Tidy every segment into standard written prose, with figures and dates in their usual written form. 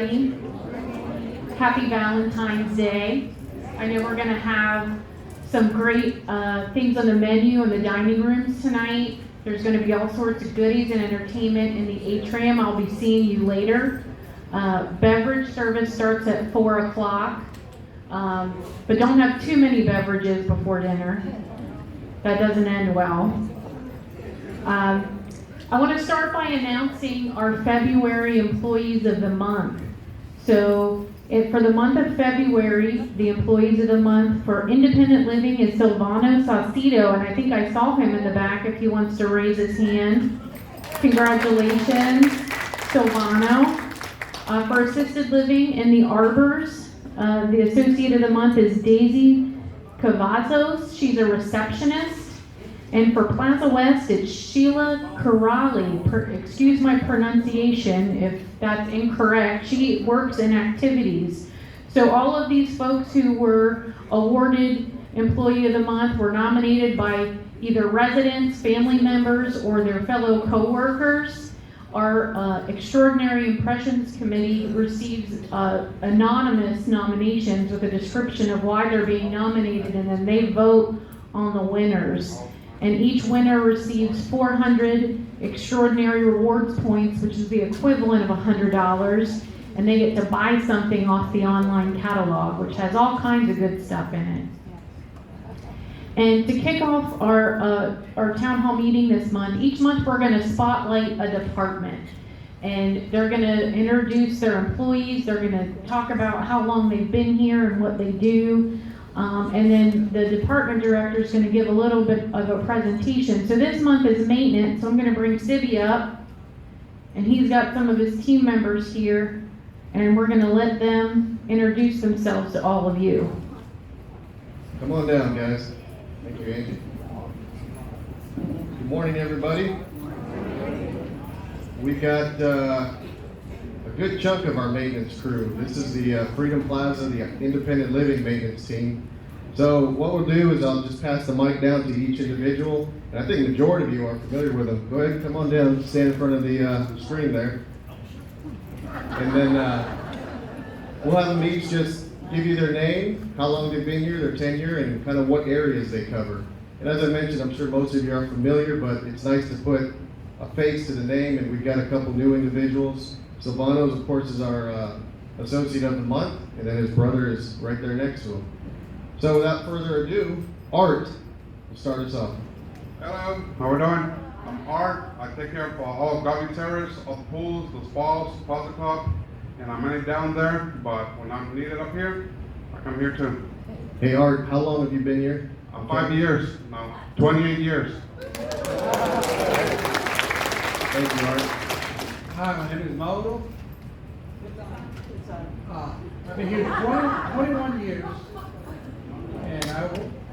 everybody. Happy Valentine's Day. I know we're going to have some great things on the menu in the dining rooms tonight. There's going to be all sorts of goodies and entertainment in the atrium. I'll be seeing you later. Beverage service starts at 4 o'clock. But don't have too many beverages before dinner. That doesn't end well. I want to start by announcing our February Employees of the Month. So for the month of February, the Employees of the Month for Independent Living is Silvano Saucedo, and I think I saw him in the back if he wants to raise his hand. Congratulations, Silvano. For Assisted Living in the Arbors, the Associate of the Month is Daisy Cavazos. She's a receptionist. And for Plaza West, it's Sheila Karali. Excuse my pronunciation if that's incorrect. She works in activities. So all of these folks who were awarded Employee of the Month were nominated by either residents, family members, or their fellow co-workers. Our Extraordinary Impressions Committee receives anonymous nominations with a description of why they're being nominated, and then they vote on the winners. And each winner receives 400 Extraordinary Rewards points, which is the equivalent of $100, and they get to buy something off the online catalog, which has all kinds of good stuff in it. And to kick off our town hall meeting this month, each month we're going to spotlight a department. And they're going to introduce their employees, they're going to talk about how long they've been here and what they do. And then the department director is going to give a little bit of a presentation. So this month is maintenance, so I'm going to bring Sibby up, and he's got some of his team members here, and we're going to let them introduce themselves to all of you. Come on down, guys. Thank you, Angie. Good morning, everybody. We've got a good chunk of our maintenance crew. This is the Freedom Plaza, the Independent Living maintenance team. So what we'll do is I'll just pass the mic down to each individual, and I think the majority of you are familiar with them. Go ahead and come on down, stand in front of the screen there. And then we'll have them each just give you their name, how long they've been here, their tenure, and kind of what areas they cover. And as I mentioned, I'm sure most of you are familiar, but it's nice to put a face to the name, and we've got a couple new individuals. Silvano's, of course, is our Associate of the Month, and then his brother is right there next to him. So without further ado, Art will start us off. Hello, how we doing? I'm Art. I take care of all Gabi Terrace, all the pools, the spas, Plaza Club, and I'm mainly down there, but when I'm needed up here, I come here too. Hey Art, how long have you been here? 5 years now, 28 years. Thank you, Art. Hi, my name is Mauro. I've been here 21 years, and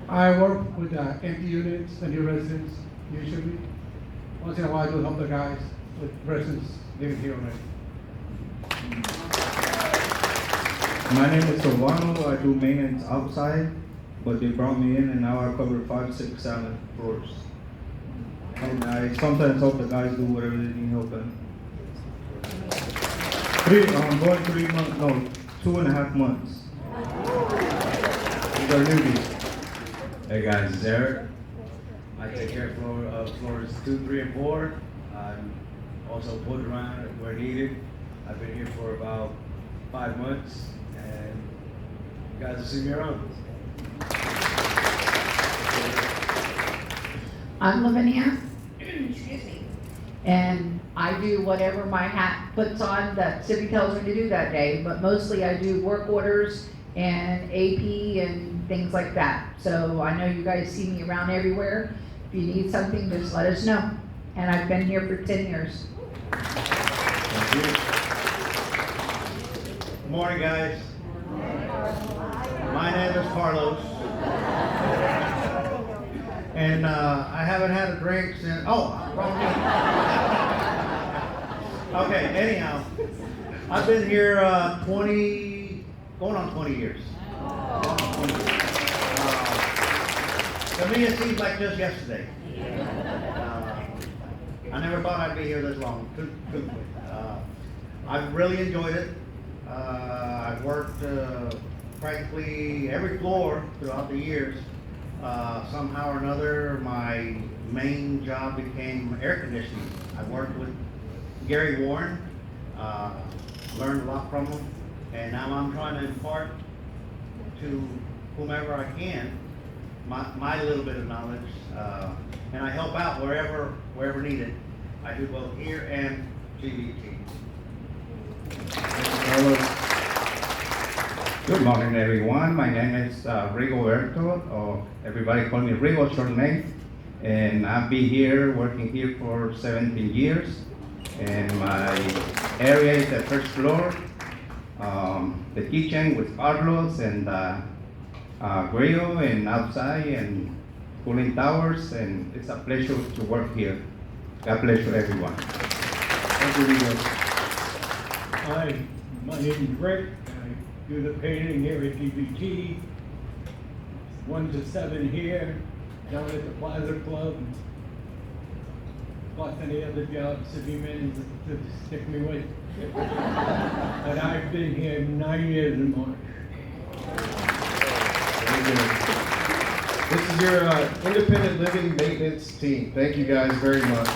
I work with empty units and new residents usually. Once in a while I do help the guys with residents living here already. My name is Silvano. I do maintenance outside, but they brought me in and now I cover 5, 6, 7 floors. And I sometimes help the guys do whatever they need help in. Going 3 months, no, 2.5 months. These are newbies. Hey guys, it's Eric. I take care of floors 2, 3, and 4. I'm also put around where needed. I've been here for about 5 months, and you guys will see me around. I'm Lavinia, excuse me, and I do whatever my hat puts on that Sibby tells me to do that day, but mostly I do work orders and AP and things like that. So I know you guys see me around everywhere. If you need something, just let us know. And I've been here for 10 years. Thank you. Good morning, guys. My name is Carlos. And I haven't had a drink since, wrong name. Okay, anyhow, I've been here 20 years. To me, it seems like just yesterday. I never thought I'd be here this long. Truthfully. I've really enjoyed it. I've worked practically every floor throughout the years. Somehow or another, my main job became air conditioning. I worked with Gary Warren, learned a lot from him, and now I'm trying to impart to whomever I can my little bit of knowledge, and I help out wherever needed. I do both here and GBT. Good morning, everyone. My name is Rigoberto, or everybody call me Rigo, short name. And I've been here, working here for 17 years. And my area is the first floor, the kitchen with Carlos and grill and outside and cooling towers. And it's a pleasure to work here. God bless you, everyone. Thank you, Rigo. Hi, my name is Rick. I do the painting here at DBT. 1 to 7 here, down at the Plaza Club. Plus any other jobs city managers to stick me with. And I've been here 9 years in March. Very good. This is your independent living maintenance team. Thank you guys very much.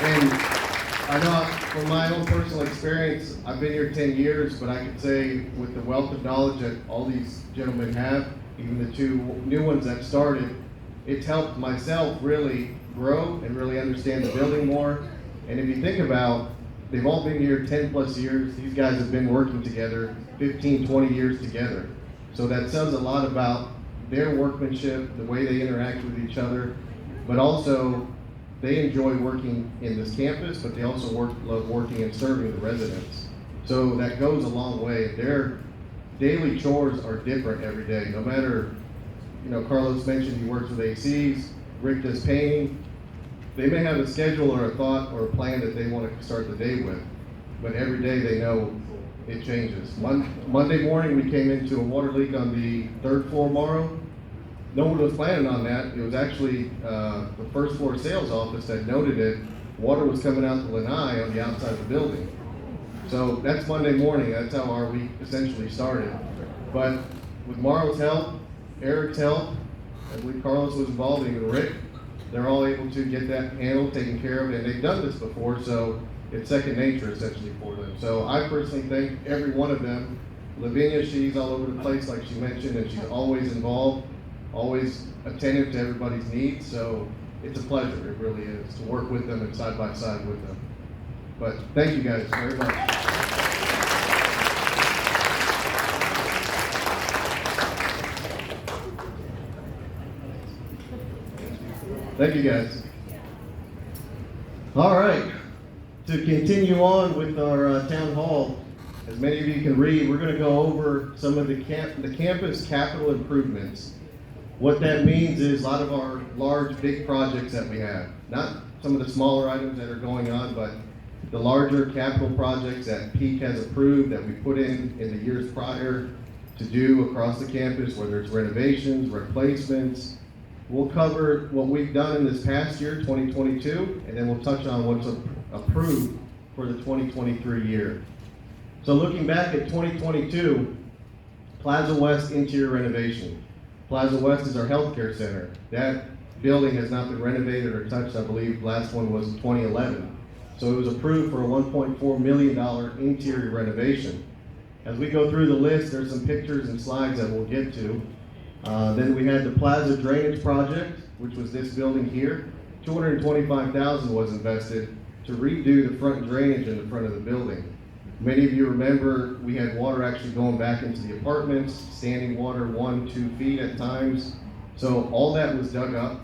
And I know from my own personal experience, I've been here 10 years, but I can say with the wealth of knowledge that all these gentlemen have, even the 2 new ones that started, it's helped myself really grow and really understand the building more. And if you think about, they've all been here 10 plus years. These guys have been working together 15, 20 years together. So that says a lot about their workmanship, the way they interact with each other, but also they enjoy working in this campus, but they also love working and serving the residents. So that goes a long way. Their daily chores are different every day. No matter, Carlos mentioned he works with ACs, Rick does painting. They may have a schedule or a thought or a plan that they want to start the day with, but every day they know it changes. Monday morning we came into a water leak on the 3rd floor Morrow. No one was planning on that. It was actually the first floor sales office that noted it. Water was coming out the lanai on the outside of the building. So that's Monday morning. That's how our week essentially started. But with Morrow's help, Eric's help, I believe Carlos was involved, even Rick, they're all able to get that handled, taken care of, and they've done this before, so it's second nature essentially for them. So I personally thank every one of them. Lavinia, she's all over the place like she mentioned, and she's always involved, always attentive to everybody's needs, so it's a pleasure, it really is, to work with them and side by side with them. But thank you guys very much. Thank you guys. All right, to continue on with our town hall, as many of you can read, we're going to go over some of the campus capital improvements. What that means is a lot of our large, big projects that we have. Not some of the smaller items that are going on, but the larger capital projects that Peak has approved that we put in the years prior to do across the campus, whether it's renovations, replacements. We'll cover what we've done in this past year, 2022, and then we'll touch on what's approved for the 2023 year. So looking back at 2022, Plaza West interior renovation. Plaza West is our healthcare center. That building has not been renovated or touched. I believe last one was in 2011. So it was approved for a $1.4 million interior renovation. As we go through the list, there's some pictures and slides that we'll get to. Then we had the Plaza Drainage Project, which was this building here. $225,000 was invested to redo the front drainage in the front of the building. Many of you remember we had water actually going back into the apartments, standing water 1-2 feet at times. So all that was dug up.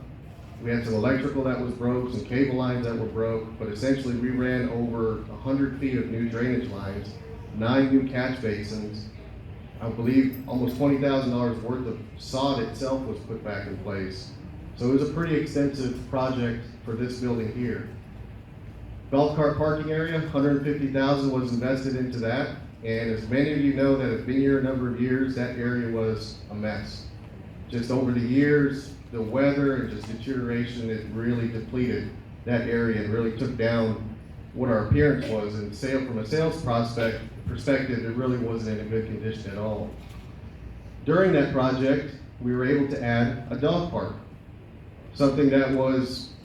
We had some electrical that was broke, some cable lines that were broke, but essentially we ran over 100 feet of new drainage lines, 9 new catch basins. I believe almost $20,000 worth of sod itself was put back in place. So it was a pretty extensive project for this building here. Golf cart parking area, $150,000 was invested into that. And as many of you know that have been here a number of years, that area was a mess. Just over the years, the weather and just deterioration, it really depleted that area and really took down what our appearance was, and from a sales perspective, it really wasn't in a good condition at all. During that project, we were able to add a dog park, something that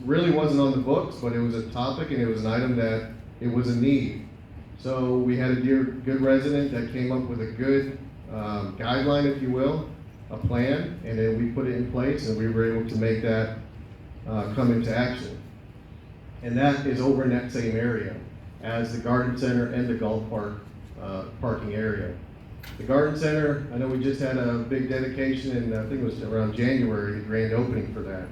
really wasn't on the books, but it was a topic and it was an item that it was a need. So we had a good resident that came up with a good guideline, if you will, a plan, and then we put it in place, and we were able to make that come into action. And that is over in that same area as the garden center and the golf park parking area. The garden center, I know we just had a big dedication, and I think it was around January, the grand opening for that.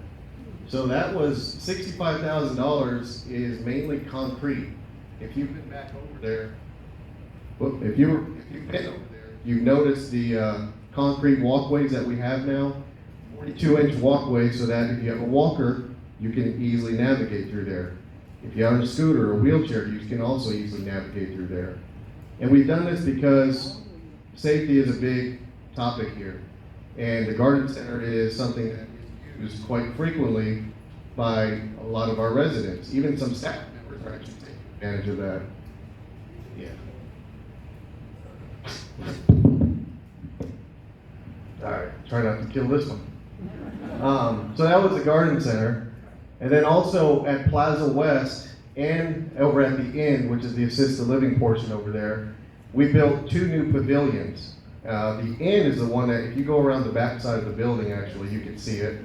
So that was $65,000 is mainly concrete. If you've been back over there, if you've been over there, you've noticed the concrete walkways that we have now, 42-inch walkways, so that if you have a walker, you can easily navigate through there. If you have a scooter or wheelchair, you can also easily navigate through there. And we've done this because safety is a big topic here. And the garden center is something that is used quite frequently by a lot of our residents. Even some staff members are actually taking advantage of that. Yeah. All right, try not to kill this one. So that was the garden center. And then also at Plaza West and over at the Inn, which is the assisted living portion over there, we built 2 new pavilions. The Inn is the one that, if you go around the back side of the building, actually, you can see it.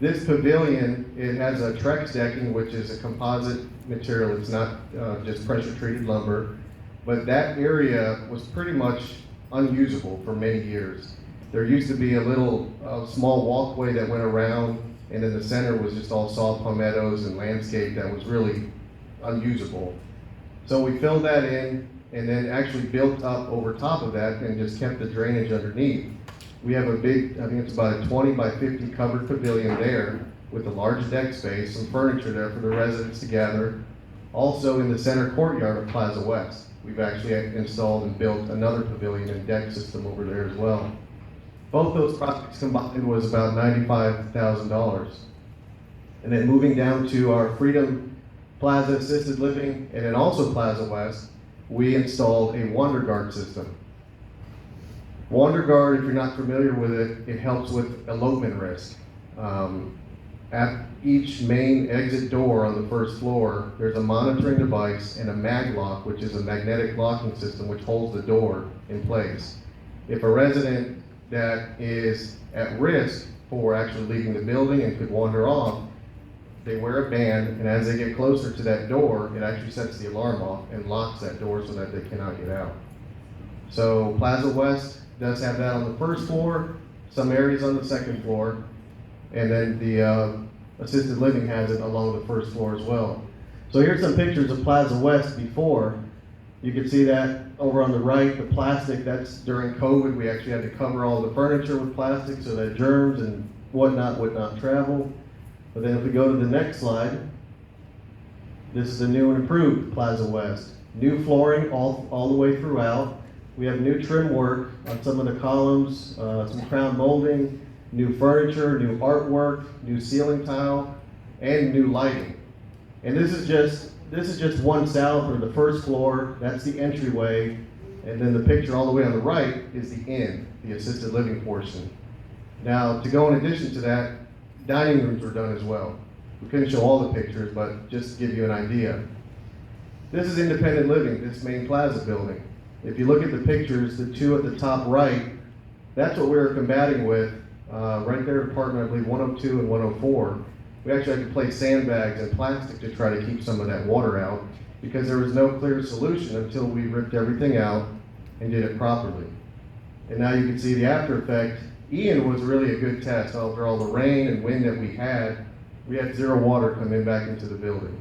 This pavilion, it has a Trex decking, which is a composite material. It's not just pressure-treated lumber. But that area was pretty much unusable for many years. There used to be a little small walkway that went around, and in the center was just all saw palmettos and landscape that was really unusable. So we filled that in, and then actually built up over top of that and just kept the drainage underneath. We have a big, I think it's about a 20 by 50 covered pavilion there with a large deck space, some furniture there for the residents to gather. Also in the center courtyard of Plaza West, we've actually installed and built another pavilion and deck system over there as well. Both those projects combined was about $95,000. And then moving down to our Freedom Plaza Assisted Living and then also Plaza West, we installed a Wander Guard system. Wander Guard, if you're not familiar with it, it helps with elopement risk. At each main exit door on the first floor, there's a monitoring device and a mag lock, which is a magnetic locking system which holds the door in place. If a resident that is at risk for actually leaving the building and could wander off, they wear a band, and as they get closer to that door, it actually sets the alarm off and locks that door so that they cannot get out. So Plaza West does have that on the first floor, some areas on the second floor, and then the assisted living has it along the first floor as well. So here's some pictures of Plaza West before. You can see that over on the right, the plastic, that's during COVID. We actually had to cover all the furniture with plastic so that germs and whatnot would not travel. But then if we go to the next slide, this is the new and improved Plaza West. New flooring all the way throughout. We have new trim work on some of the columns, some crown molding, new furniture, new artwork, new ceiling tile, and new lighting. And this is just one south, or the first floor. That's the entryway. And then the picture all the way on the right is the inn, the assisted living portion. Now, to go in addition to that, dining rooms were done as well. We couldn't show all the pictures, but just to give you an idea. This is independent living, this main plaza building. If you look at the pictures, the 2 at the top right, that's what we were combating with. Right there, apartment, I believe 102 and 104. We actually had to place sandbags and plastic to try to keep some of that water out because there was no clear solution until we ripped everything out and did it properly. And now you can see the after effect. Ian was really a good test. After all the rain and wind that we had 0 water coming back into the building.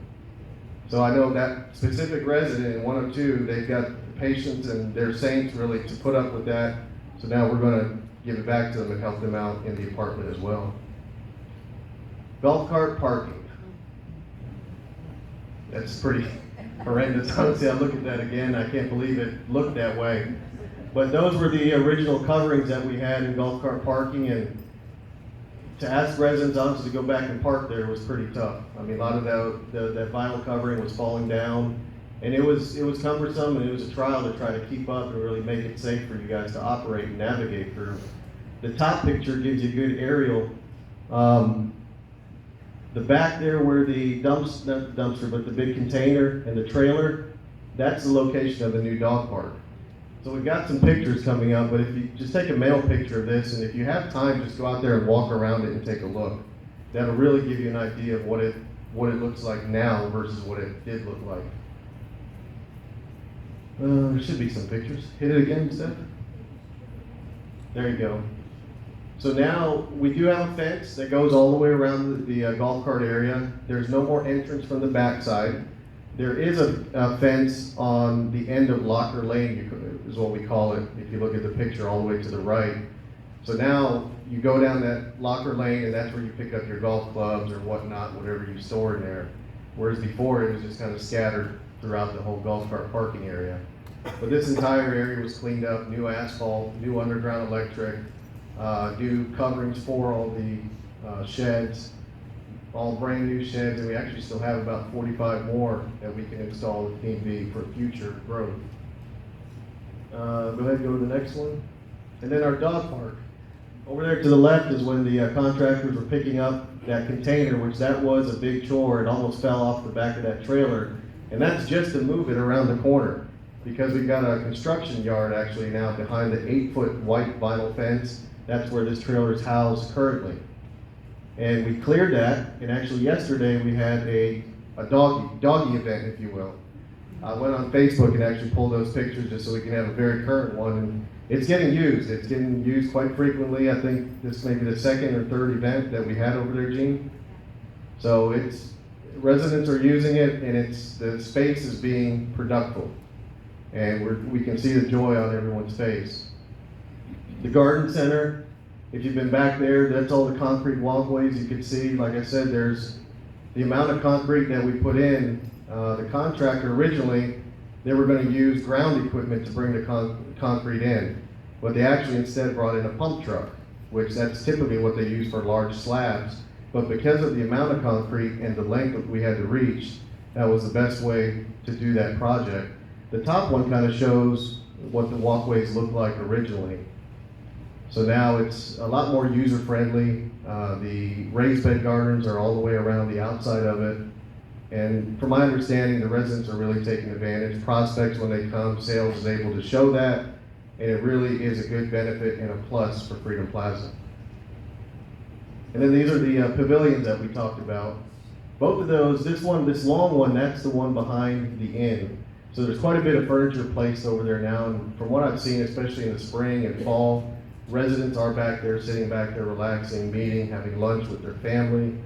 So I know that specific resident in 102, they've got the patience and their saints really to put up with that. So now we're going to give it back to them and help them out in the apartment as well. Golf cart parking. That's pretty horrendous. Honestly, I look at that again, I can't believe it looked that way. But those were the original coverings that we had in golf cart parking, and to ask residents honestly to go back and park there was pretty tough. I mean, a lot of that vinyl covering was falling down. And it was cumbersome, and it was a trial to try to keep up and really make it safe for you guys to operate and navigate through. The top picture gives you a good aerial. The back there where the not the dumpster, but the big container and the trailer, that's the location of the new dog park. So we've got some pictures coming up, but if you just take a mail picture of this, and if you have time, just go out there and walk around it and take a look. That'll really give you an idea of what it looks like now versus what it did look like. There should be some pictures. Hit it again, Steph. There you go. So now we do have a fence that goes all the way around the golf cart area. There's no more entrance from the backside. There is a fence on the end of Locker Lane, is what we call it, if you look at the picture all the way to the right. So now you go down that Locker Lane, and that's where you pick up your golf clubs or whatnot, whatever you store in there. Whereas before it was just kind of scattered throughout the whole golf cart parking area. But this entire area was cleaned up, new asphalt, new underground electric, new coverings for all the sheds, all brand new sheds, and we actually still have about 45 more that we can install if need be for future growth. Go ahead and go to the next one. And then our dog park. Over there to the left is when the contractors were picking up that container, which that was a big chore. It almost fell off the back of that trailer. And that's just to move it around the corner, because we've got a construction yard actually now behind the 8-foot white vinyl fence. That's where this trailer is housed currently. And we cleared that, and actually yesterday we had a doggy event, if you will. I went on Facebook and actually pulled those pictures just so we can have a very current one, and it's getting used. It's getting used quite frequently. I think this may be the second or third event that we had over there, Gene. So residents are using it, and the space is being productive. And we can see the joy on everyone's face. The garden center, if you've been back there, that's all the concrete walkways you can see. Like I said, there's the amount of concrete that we put in. The contractor originally, they were going to use ground equipment to bring the concrete in, but they actually instead brought in a pump truck, which that's typically what they use for large slabs. But because of the amount of concrete and the length that we had to reach, that was the best way to do that project. The top one kind of shows what the walkways looked like originally. So now it's a lot more user-friendly. The raised bed gardens are all the way around the outside of it. And from my understanding, the residents are really taking advantage. Prospects, when they come, sales is able to show that. And it really is a good benefit and a plus for Freedom Plaza. And then these are the pavilions that we talked about. Both of those, this long one, that's the one behind the inn. So there's quite a bit of furniture placed over there now. And from what I've seen, especially in the spring and fall, residents are back there, sitting back there, relaxing, meeting, having lunch with their family.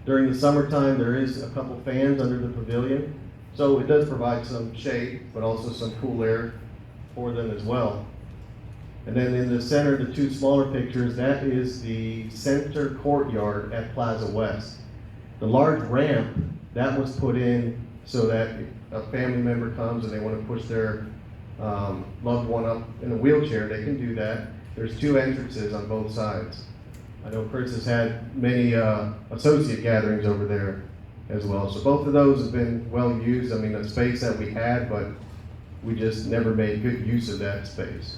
During the summertime, there is a couple fans under the pavilion, so it does provide some shade, but also some cool air for them as well. And then in the center, the two smaller pictures, that is the center courtyard at Plaza West. The large ramp, that was put in so that if a family member comes and they want to push their loved one up in a wheelchair, they can do that. There's two entrances on both sides. I know Chris has had many associate gatherings over there as well. So both of those have been well used. I mean, a space that we had, but we just never made good use of that space.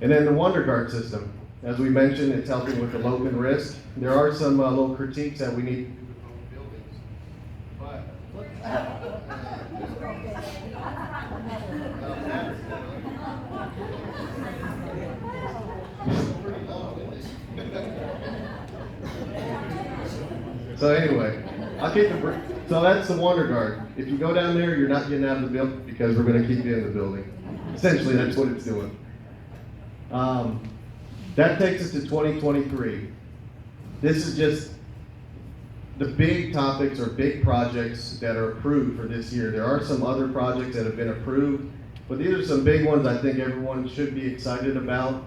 And then the Wonder Guard system. As we mentioned, it's helping with elopement risk. There are some little critiques that we need to do with home buildings. So anyway, I'll keep it brief. So that's the Wonder Guard. If you go down there, you're not getting out of the building because we're going to keep you in the building. Essentially, that's what it's doing. That takes us to 2023. This is just the big topics or big projects that are approved for this year. There are some other projects that have been approved, but these are some big ones I think everyone should be excited about.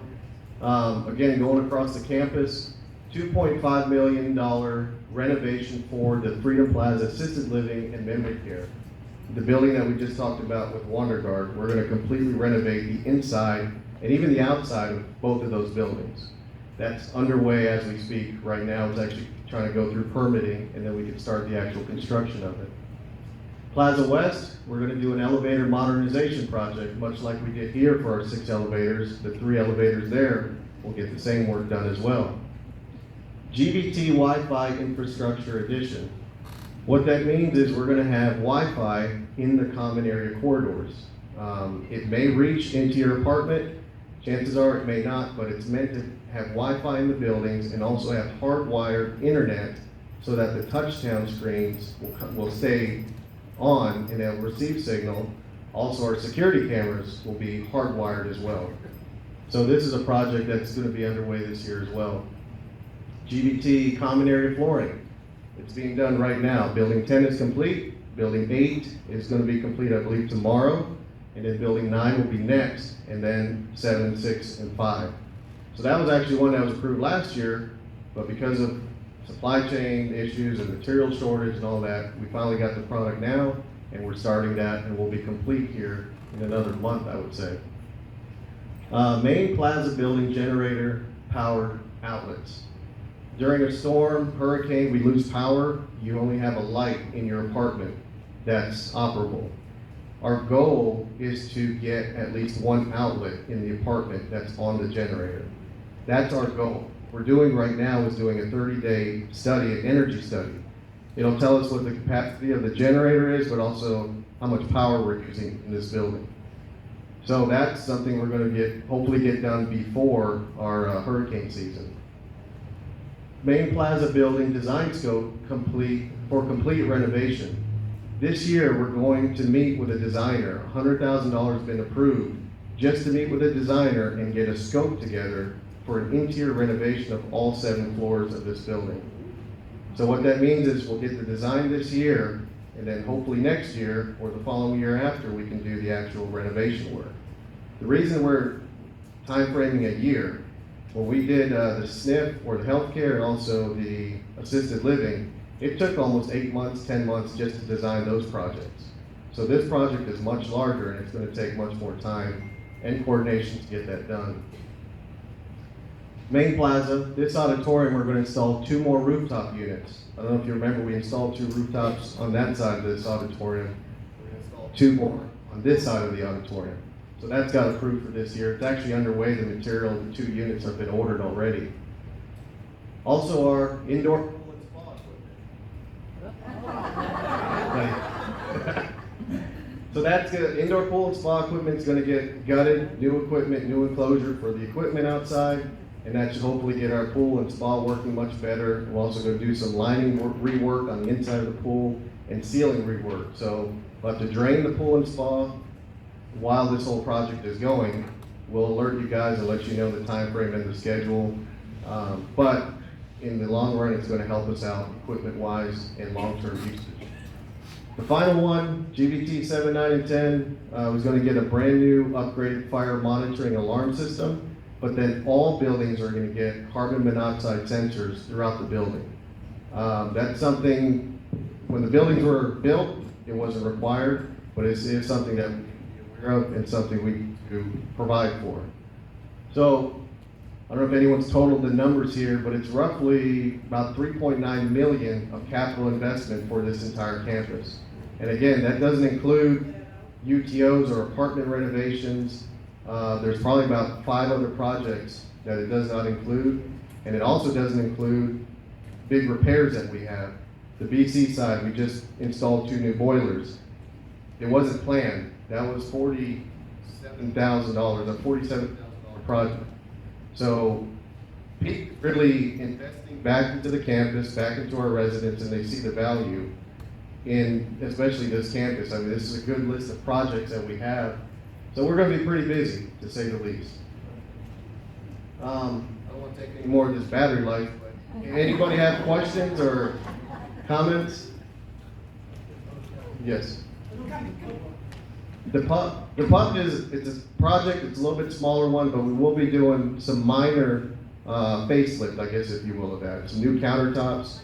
Again, going across the campus, $2.5 million renovation for the Freedom Plaza Assisted Living and Memory Care. The building that we just talked about with Wonder Guard, we're going to completely renovate the inside and even the outside of both of those buildings. That's underway as we speak right now. It's actually trying to go through permitting, and then we can start the actual construction of it. Plaza West, we're gonna do an elevator modernization project, much like we did here for our 6 elevators. The 3 elevators there will get the same work done as well. GBT Wi-Fi Infrastructure Edition. What that means is we're gonna have Wi-Fi in the common area corridors. It may reach into your apartment, chances are it may not, but it's meant to have Wi-Fi in the buildings and also have hardwired internet so that the touchdown screens will stay on and they'll receive signal. Also, our security cameras will be hardwired as well. So this is a project that's gonna be underway this year as well. GBT common area flooring. It's being done right now. Building 10 is complete. Building 8 is gonna be complete, I believe, tomorrow. And then building 9 will be next, and then 7, 6, and 5. So that was actually one that was approved last year, but because of supply chain issues and material shortage and all that, we finally got the product now, and we're starting that, and we'll be complete here in another month, I would say. Main plaza building generator power outlets. During a storm, hurricane, we lose power, you only have a light in your apartment that's operable. Our goal is to get at least 1 outlet in the apartment that's on the generator. That's our goal. We're doing right now is doing a 30-day study, an energy study. It'll tell us what the capacity of the generator is, but also how much power we're using in this building. So that's something we're gonna hopefully get done before our hurricane season. Main plaza building design scope complete renovation. This year, we're going to meet with a designer. $100,000 been approved just to meet with a designer and get a scope together for an interior renovation of all 7 floors of this building. So what that means is we'll get the design this year, and then hopefully next year or the following year after, we can do the actual renovation work. The reason we're time framing a year, when we did the SNF or the healthcare and also the assisted living, it took almost 8 months, 10 months just to design those projects. So this project is much larger and it's gonna take much more time and coordination to get that done. Main plaza, this auditorium, we're gonna install 2 more rooftop units. I don't know if you remember, we installed 2 rooftops on that side of this auditorium. We're gonna install 2 more on this side of the auditorium. So that's got approved for this year. It's actually underway, the material, the 2 units have been ordered already. Also our indoor pool and spa equipment. So that's good. Indoor pool and spa equipment is gonna get gutted, new equipment, new enclosure for the equipment outside, and that should hopefully get our pool and spa working much better. We're also gonna do some lining rework on the inside of the pool and ceiling rework. So we'll have to drain the pool and spa while this whole project is going. We'll alert you guys and let you know the time frame and the schedule. But in the long run, it's gonna help us out equipment-wise and long-term usage. The final one, GBT 7, 9, and 10, was gonna get a brand new upgraded fire monitoring alarm system, but then all buildings are gonna get carbon monoxide sensors throughout the building. That's something, when the buildings were built, it wasn't required, but it is something that we can be aware of and something we do provide for. So, I don't know if anyone's totaled the numbers here, but it's roughly about 3.9 million of capital investment for this entire campus. And again, that doesn't include UTOs or apartment renovations. There's probably about 5 other projects that it does not include. And it also doesn't include big repairs that we have. The BC side, we just installed 2 new boilers. It wasn't planned. That was $47,000, a $47,000 project. So people really investing back into the campus, back into our residents, and they see the value in especially this campus. I mean, this is a good list of projects that we have. So we're going to be pretty busy, to say the least. I don't want to take any more of this battery life, but anybody have questions or comments? Yes. The pump it's a project, it's a little bit smaller one, but we will be doing some minor facelift, I guess, if you will, of that. Some new countertops.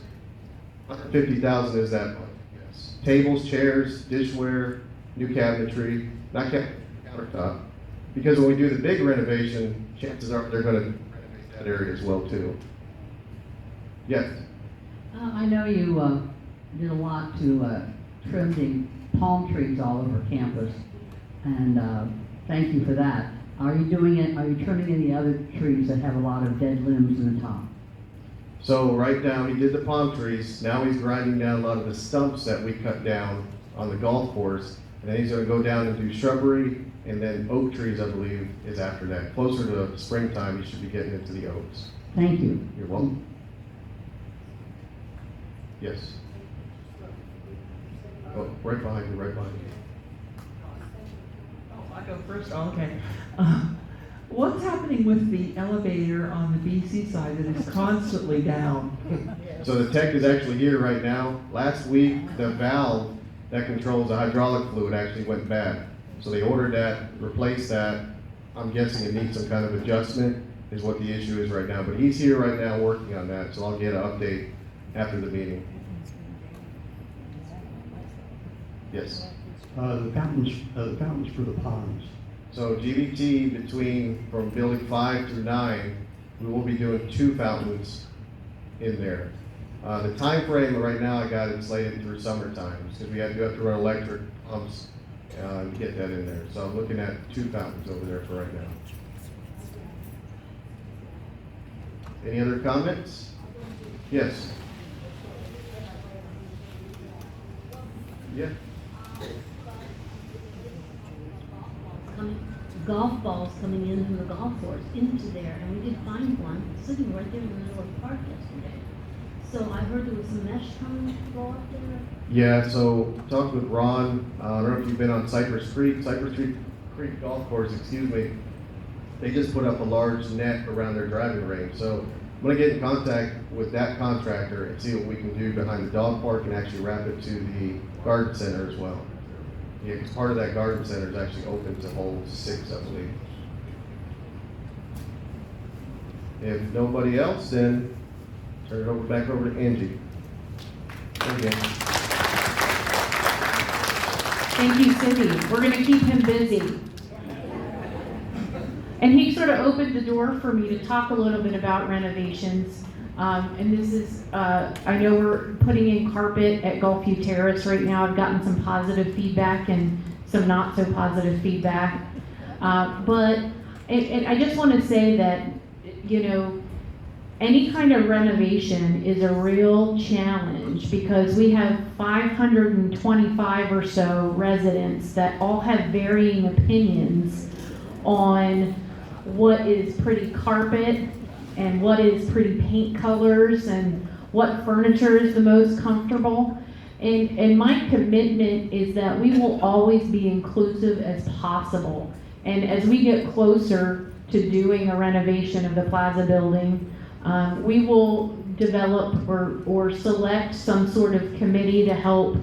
150,000 is that much, yes. Tables, chairs, dishware, new cabinetry, not countertop. Because when we do the big renovation, chances are they're gonna renovate that area as well too. Yes? I know you did a lot to trim the palm trees all over campus, and thank you for that. Are you doing it, are you trimming any other trees that have a lot of dead limbs in the top? So right now, he did the palm trees, now he's grinding down a lot of the stumps that we cut down on the golf course, and then he's gonna go down and do shrubbery, and then oak trees, I believe, is after that. Closer to springtime, he should be getting into the oaks. Thank you. You're welcome. Yes. Oh, right behind you, right behind you. I go first, oh, okay. What's happening with the elevator on the BC side that is constantly down? So the tech is actually here right now. Last week, the valve that controls the hydraulic fluid actually went bad. So they ordered that, replaced that. I'm guessing it needs some kind of adjustment is what the issue is right now. But he's here right now working on that, so I'll get an update after the meeting. Yes? The fountains for the ponds. So GBT from building 5 through 9, we will be doing 2 fountains in there. The time frame right now, I got it slated through summertime because we have to run electric pumps to get that in there. So I'm looking at 2 fountains over there for right now. Any other comments? Yes. Yeah. Golf balls coming in from the golf course into there, and we did find one sitting right there in the middle of the park yesterday. So I heard there was some mesh coming to go up there. Yeah, so talked with Ron. I don't know if you've been on Cypress Creek Golf Course, excuse me. They just put up a large net around their driving range. So I'm gonna get in contact with that contractor and see what we can do behind the dog park and actually wrap it to the garden center as well. Yeah, because part of that garden center is actually open to hold 6, I believe. If nobody else, then turn it back over to Angie. Again. Thank you, Cindy. We're gonna keep him busy. And he sort of opened the door for me to talk a little bit about renovations. And this is, I know we're putting in carpet at Gulfview Terrace right now. I've gotten some positive feedback and some not so positive feedback. But I just want to say that, you know, any kind of renovation is a real challenge because we have 525 or so residents that all have varying opinions on what is pretty carpet and what is pretty paint colors and what furniture is the most comfortable. And my commitment is that we will always be inclusive as possible. And as we get closer to doing a renovation of the Plaza building, we will develop or select some sort of committee to help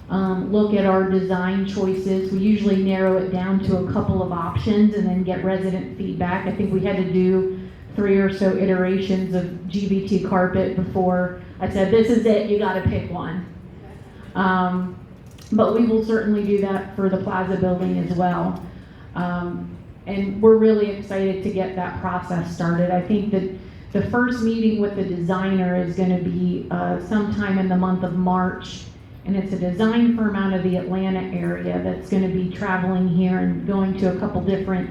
look at our design choices. We usually narrow it down to a couple of options and then get resident feedback. I think we had to do 3 or so iterations of GBT carpet before I said, this is it, you gotta pick one. But we will certainly do that for the Plaza building as well. And we're really excited to get that process started. I think that the first meeting with the designer is gonna be sometime in the month of March. And it's a design firm out of the Atlanta area that's gonna be traveling here and going to a couple different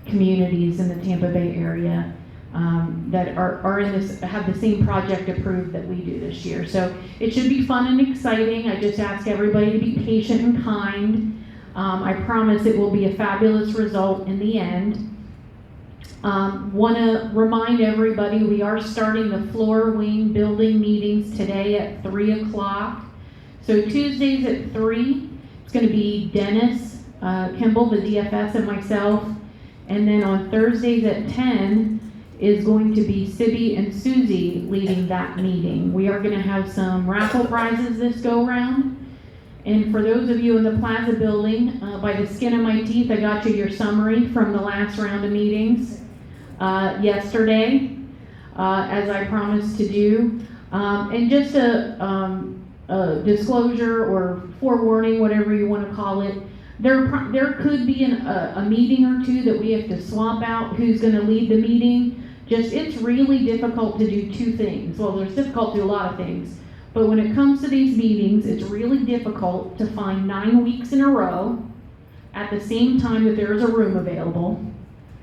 communities in the Tampa Bay area. That are in this, have the same project approved that we do this year. So it should be fun and exciting. I just ask everybody to be patient and kind. I promise it will be a fabulous result in the end. Want to remind everybody we are starting the floor wing building meetings today at 3 o'clock. So Tuesdays at 3, it's going to be Dennis, Kimball, the DFS, and myself. And then on Thursdays at 10, is going to be Sibby and Susie leading that meeting. We are going to have some raffle prizes this go round. And for those of you in the Plaza building, by the skin of my teeth, I got you your summary from the last round of meetings yesterday, as I promised to do. And just a disclosure or forewarning, whatever you want to call it, there could be a meeting or two that we have to swap out who's going to lead the meeting. It's really difficult to do 2 things. Well, there's difficult to do a lot of things, But when it comes to these meetings, it's really difficult to find 9 weeks in a row at the same time that there is a room available.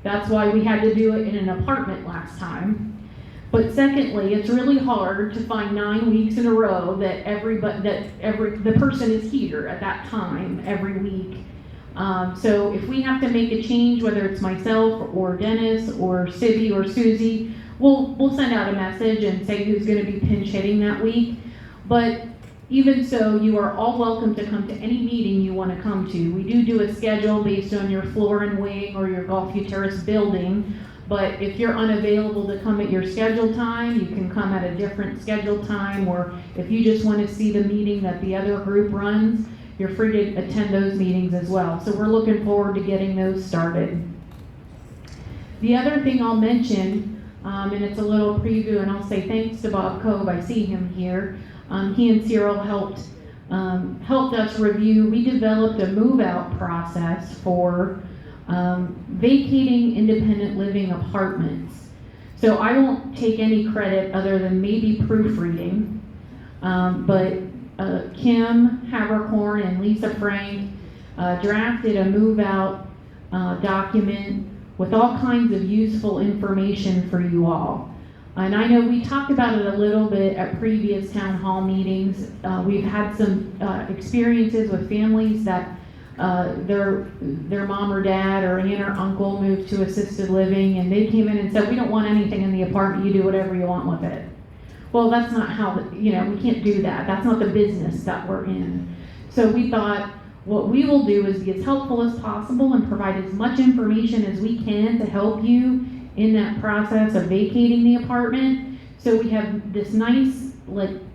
That's why we had to do it in an apartment last time. But secondly, it's really hard to find 9 weeks in a row that the person is here at that time every week. So if we have to make a change, whether it's myself or Dennis or Sibby or Susie, we'll send out a message and say who's going to be pinch hitting that week. But even so, you are all welcome to come to any meeting you want to come to. We do a schedule based on your floor and wing or your Gulfview Terrace building. But if you're unavailable to come at your scheduled time, you can come at a different scheduled time. Or if you just want to see the meeting that the other group runs, you're free to attend those meetings as well. So we're looking forward to getting those started. The other thing I'll mention, and it's a little preview, and I'll say thanks to Bob Cove, I see him here. He and Cyril helped us review. We developed a move-out process for vacating independent living apartments. So I won't take any credit other than maybe proofreading, but Kim Habercorn and Lisa Frank drafted a move-out document with all kinds of useful information for you all. And I know we talked about it a little bit at previous town hall meetings. We've had some experiences with families that their mom or dad or aunt or uncle moved to assisted living, and they came in and said, we don't want anything in the apartment, you do whatever you want with it. Well, that's not how, we can't do that. That's not the business that we're in. So we thought, what we will do is be as helpful as possible and provide as much information as we can to help you in that process of vacating the apartment. So we have this nice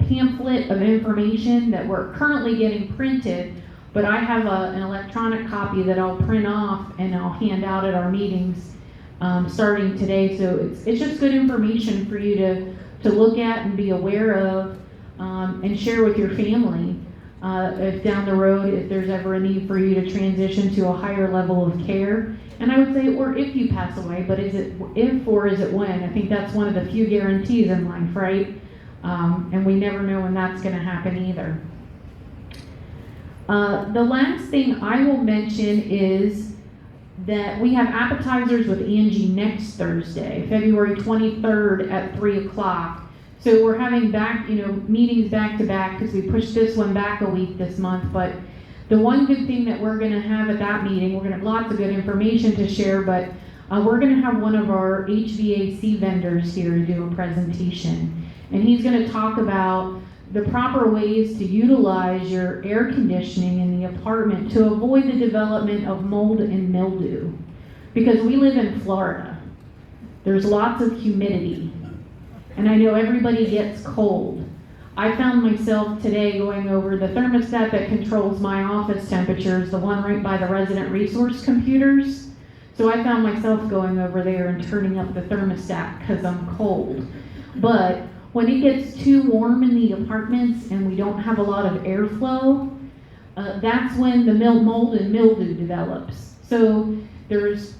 pamphlet of information that we're currently getting printed, but I have an electronic copy that I'll print off and I'll hand out at our meetings starting today. So it's just good information for you to look at and be aware of and share with your family if down the road, if there's ever a need for you to transition to a higher level of care. And I would say, or if you pass away, but is it if or is it when? I think that's one of the few guarantees in life, right? And we never know when that's going to happen either. The last thing I will mention is that we have appetizers with Angie next Thursday, February 23rd at 3 o'clock. So we're having meetings back to back because we pushed this one back a week this month. But the one good thing that we're going to have at that meeting, we're going to have lots of good information to share, but we're going to have one of our HVAC vendors here to do a presentation. And he's going to talk about the proper ways to utilize your air conditioning in the apartment to avoid the development of mold and mildew. Because we live in Florida. There's lots of humidity. And I know everybody gets cold. I found myself today going over the thermostat that controls my office temperatures, the one right by the resident resource computers. So I found myself going over there and turning up the thermostat because I'm cold. But when it gets too warm in the apartments and we don't have a lot of airflow, that's when the mold and mildew develops. So there's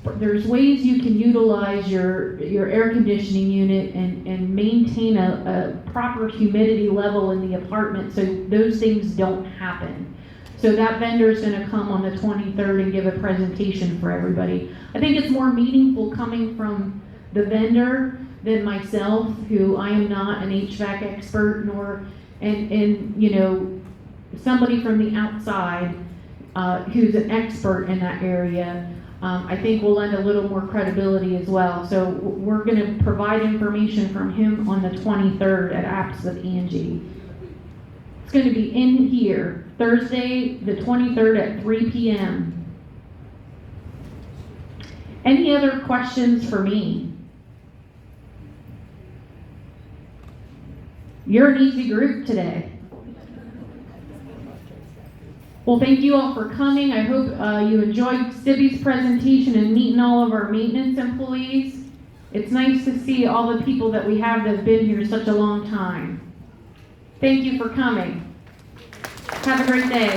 ways you can utilize your air conditioning unit and maintain a proper humidity level in the apartment so those things don't happen. So that vendor is going to come on the 23rd and give a presentation for everybody. I think it's more meaningful coming from the vendor than myself, who I am not an HVAC expert, and somebody from the outside who's an expert in that area. I think will lend a little more credibility as well. So we're going to provide information from him on the 23rd at Apps with Angie. It's going to be in here, Thursday the 23rd at 3 p.m. Any other questions for me? You're an easy group today. Well, thank you all for coming. I hope you enjoyed Sibby's presentation and meeting all of our maintenance employees. It's nice to see all the people that we have that have been here such a long time. Thank you for coming. Have a great day.